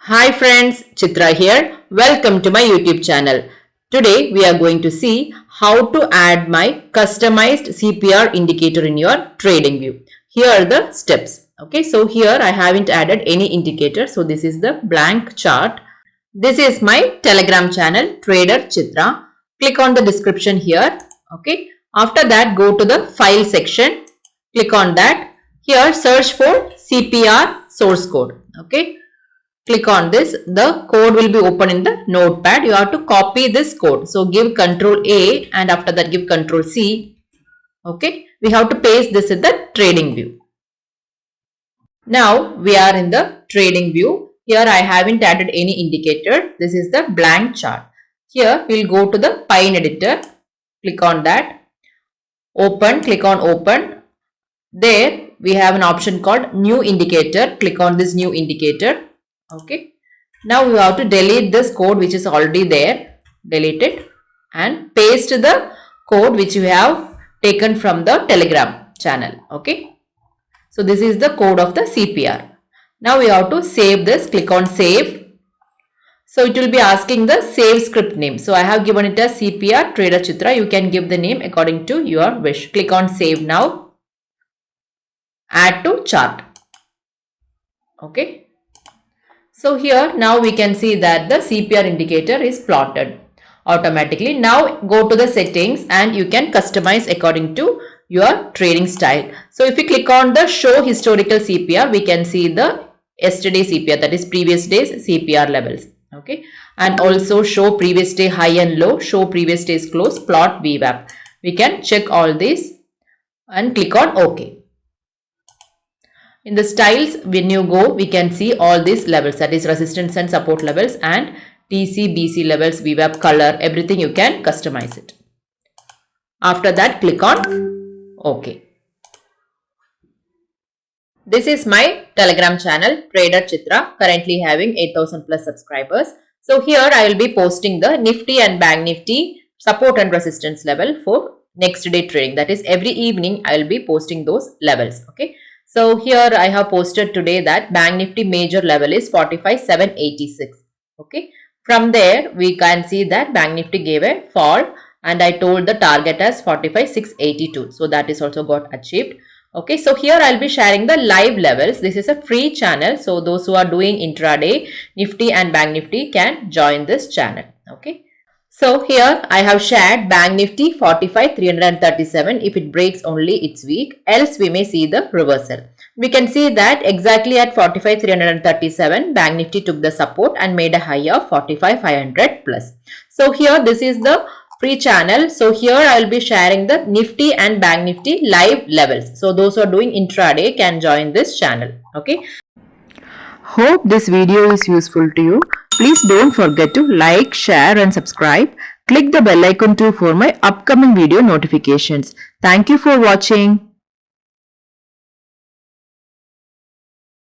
Hi friends, Chitra here. Welcome to my YouTube channel. Today we are going to see how to add my customized CPR indicator in your TradingView. Here are the steps. Okay, so here I haven't added any indicator. So this is the blank chart. This is my Telegram channel, Trader Chitra. Click on the description here. Okay, after that go to the file section. Click on that. Here search for CPR source code. Okay. Click on this. The code will be open in the notepad. You have to copy this code. So give Control A and after that give Control C. Okay. We have to paste this in the TradingView. Now we are in the TradingView. Here I haven't added any indicator. This is the blank chart. Here we'll go to the Pine editor. Click on that. Open. Click on open. There we have an option called new indicator. Click on this new indicator. Okay. Now you have to delete this code which is already there. Delete it and paste the code which you have taken from the Telegram channel. Okay. So this is the code of the CPR. Now we have to save this. Click on save. So it will be asking the save script name. So I have given it as CPR Trader Chitra. You can give the name according to your wish. Click on save now. Add to chart. Okay. So here now we can see that the CPR indicator is plotted automatically. Now go to the settings and you can customize according to your trading style. So if you click on the show historical CPR, we can see the yesterday CPR, that is previous day's CPR levels. Okay. And also show previous day high and low, show previous day's close, plot VWAP. We can check all these and click on OK. In the styles, when you go, we can see all these levels, that is resistance and support levels and TC, BC levels, VWAP, color, everything you can customize it. After that, click on OK. This is my Telegram channel, Trader Chitra, currently having 8,000 plus subscribers. So here I will be posting the Nifty and Bank Nifty support and resistance level for next day trading. That is every evening I will be posting those levels. Okay. So here I have posted today that Bank Nifty major level is 45,786. Okay. From there we can see that Bank Nifty gave a fall and I told the target as 45,682. So that is also got achieved. Okay. So here I'll be sharing the live levels. This is a free channel. So those who are doing intraday Nifty and Bank Nifty can join this channel. Okay. So here I have shared Bank Nifty 45,337. If it breaks only it's weak, else we may see the reversal. We can see that exactly at 45,337 Bank Nifty took the support and made a high of 45,500 plus. So here this is the free channel. So here I will be sharing the Nifty and Bank Nifty live levels. So those who are doing intraday can join this channel. Okay. Hope this video is useful to you. Please don't forget to like, share and subscribe. Click the bell icon too for my upcoming video notifications. Thank you for watching.